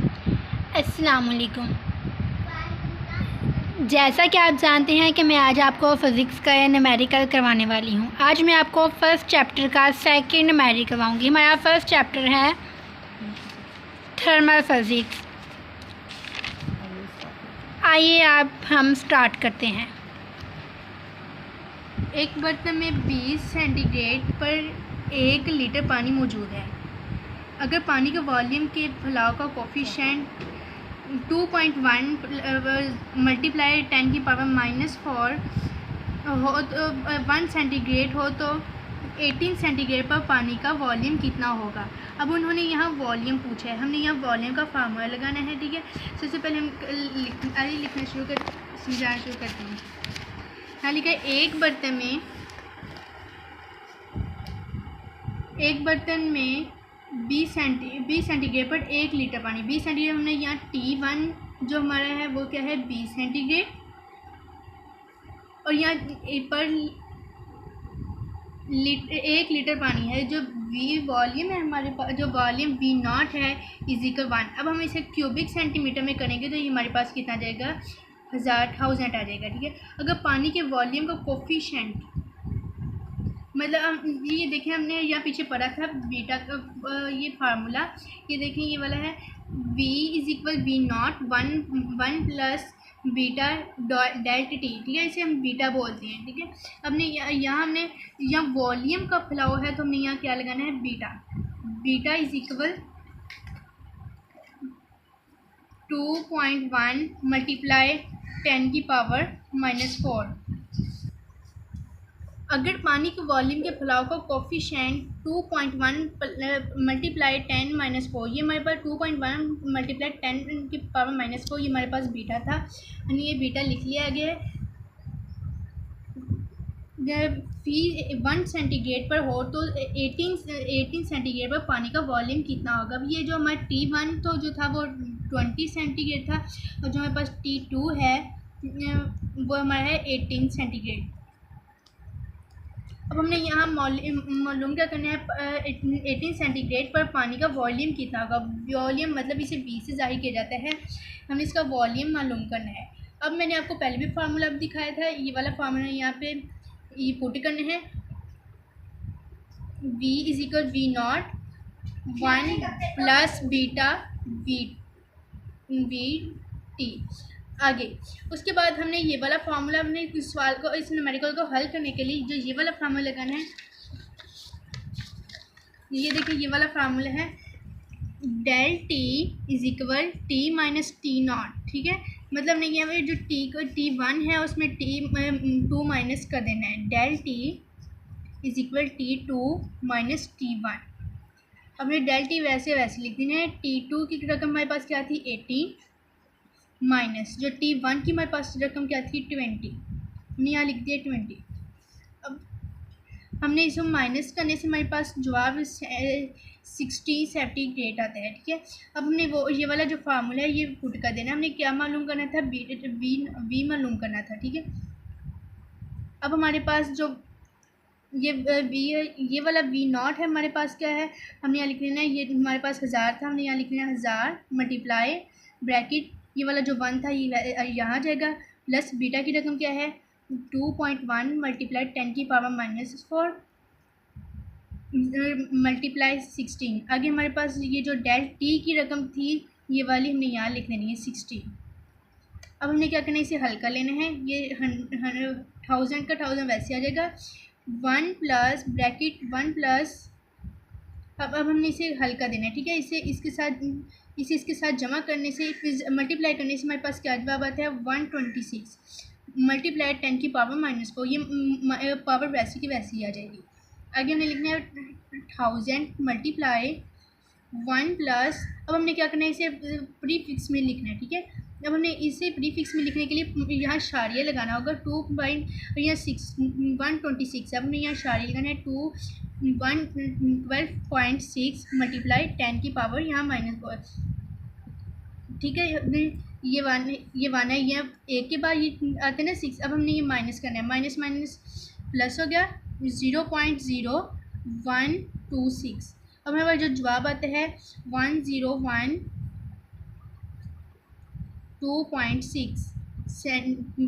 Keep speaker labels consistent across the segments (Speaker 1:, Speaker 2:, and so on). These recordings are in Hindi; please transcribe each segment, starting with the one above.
Speaker 1: अस्सलाम वालेकुम। जैसा कि आप जानते हैं कि मैं आज आपको फ़िज़िक्स का न्यूमेरिकल करवाने वाली हूँ। आज मैं आपको फ़र्स्ट चैप्टर का सेकंड न्यूमेरिकल करवाऊँगी। हमारा फ़र्स्ट चैप्टर है थर्मल फ़िज़िक्स। आइए हम स्टार्ट करते हैं।
Speaker 2: एक बर्तन में 20 सेंटीग्रेड पर 1 लीटर पानी मौजूद है। अगर पानी के वॉल्यूम के फैलाव का कोफिशिएंट 2.1 मल्टीप्लाई 10 की पावर -4 हो तो 1 सेंटीग्रेड हो तो 18 सेंटीग्रेड पर पानी का वॉल्यूम कितना होगा। अब उन्होंने यहाँ वॉल्यूम पूछा है, हमने यहाँ वॉल्यूम का फार्मूला लगाना है। ठीक है, सबसे पहले हम लिखना समझाना शुरू करते हैं। यहाँ लिखा है एक बर्तन में 20 सेंटीग्रेड पर 1 लीटर पानी। 20 सेंटीग्रेड हमने यहाँ T1 जो हमारा है वो क्या है 20 सेंटीग्रेड, और यहाँ पर 1 लीटर पानी है। जो V वॉल्यूम है हमारे पास, जो वॉल्यूम V0 है = 1। अब हम इसे क्यूबिक सेंटीमीटर में करेंगे तो ये हमारे पास कितना आ जाएगा 1000 आ जाएगा। ठीक है, अगर पानी के वॉल्यूम का कोफिशिएंट मतलब ये देखें, हमने यहाँ पीछे पढ़ा था बीटा का ये फार्मूला, ये देखें ये वाला है V = V0 1 plus beta delta T. ठीक है, इसे हम बीटा बोलते हैं। ठीक है, हमने यहाँ वॉल्यूम का फैलाव है तो हमने यहाँ क्या लगाना है बीटा = 2.1 मल्टीप्लाई 10 की पावर -4। अगर पानी के वॉल्यूम के फैलाव का कोफिशिएंट 2.1 मल्टीप्लाई 10 -4, ये हमारे पास 2.1 मल्टीप्लाई 10 की पावर -4 ये हमारे पास बीटा था, यानी ये बीटा लिख लिया गया है। 1 सेंटीग्रेड पर हो तो 18 सेंटीग्रेड पर पानी का वॉल्यूम कितना होगा। अब ये जो हमारा T1 तो जो था वो 20 सेंटीग्रेड था, और जो हमारे पास T2 है वो हमारा है 18 सेंटीग्रेड। अब हमने यहाँ मालूम क्या करना है 18 सेंटीग्रेड पर पानी का वॉल्यूम कितना होगा। वॉल्यूम मतलब इसे 20 से जाहिर किया जाता है, हमें इसका वॉल्यूम मालूम करना है। अब मैंने आपको पहले भी फार्मूला दिखाया था, ये वाला फार्मूला यहाँ पे ये पुट करना है। V = V0 1 plus beta VT। आगे उसके बाद हमने ये वाला फार्मूला, हमने इस सवाल को, इस न्यूमेरिकल को हल करने के लिए जो ये वाला फार्मूला लगाना है, ये देखिए ये वाला फार्मूला है डेल T = T - T0। ठीक है, मतलब नहीं यहाँ पे जो T1 है उसमें T2 माइनस कर देना है। Del T = T2 - T1। अब हमें डेल T वैसे लिख देना है। T2 की रकम हमारे पास क्या थी 18 माइनस जो T1 की हमारे पास रकम क्या थी 20, हमने यहाँ लिख दिया 20। अब हमने इसको माइनस करने से हमारे पास जवाब 60 सेंटीग्रेड आता है। ठीक है, अब हमने वो ये वाला जो फार्मूला है ये पुट कर देना। हमने क्या मालूम करना था V मालूम करना था। ठीक है, अब हमारे पास जो ये वाला V0 है हमारे पास क्या है, हमने यहाँ लिख लेना है, ये हमारे पास 1000 था, हमने यहाँ लिख लेना 1000 मल्टीप्लाई ब्रैकेट ये वाला जो 1 था ये यहाँ जाएगा, प्लस बीटा की रकम क्या है 2.1 मल्टीप्लाई 10 की पावर -4 मल्टीप्लाई 16। आगे हमारे पास ये जो डेल T की रकम थी ये वाली हमने यहाँ लिख लेनी है 60। अब हमने क्या करना है, इसे हल कर लेना है। ये 1000 का 1000 वैसे आ जाएगा, 1 प्लस ब्रैकेट 1 प्लस, अब हमने इसे हल कर देना है। ठीक है, इसे इसके साथ जमा करने से फिर मल्टीप्लाई करने से हमारे पास क्या जवाब आता है 126 मल्टीप्लाई 10 की पावर -4। ये पावर वैसे की वैसे ही आ जाएगी। आगे हमने लिखना है 1000 मल्टीप्लाई 1 प्लस, अब हमने क्या करना है इसे प्रीफिक्स में लिखना है। ठीक है, अब हमने इसे प्रीफिक्स में लिखने के लिए यहाँ शारिया लगाना होगा 126। अब हमने यहाँ शारिया लगाना है 12.6 मल्टीप्लाई 10 की पावर यहाँ -4। ठीक है, ये वन है, ये एक के बाद ये आते हैं ना 6। अब हमने ये माइनस करना है, माइनस प्लस हो गया 0.0126। अब हमारे पास जो जवाब आता है 101 2.6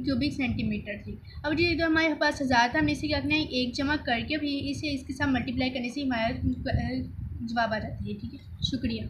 Speaker 2: क्यूबिक सेंटीमीटर थी। अब ये तो हमारे पास 1000 था, हमने इसे क्या करना है, एक जमा करके भी इसे इसके साथ मल्टीप्लाई करने से हमारा जवाब आ जाता है। ठीक है, शुक्रिया।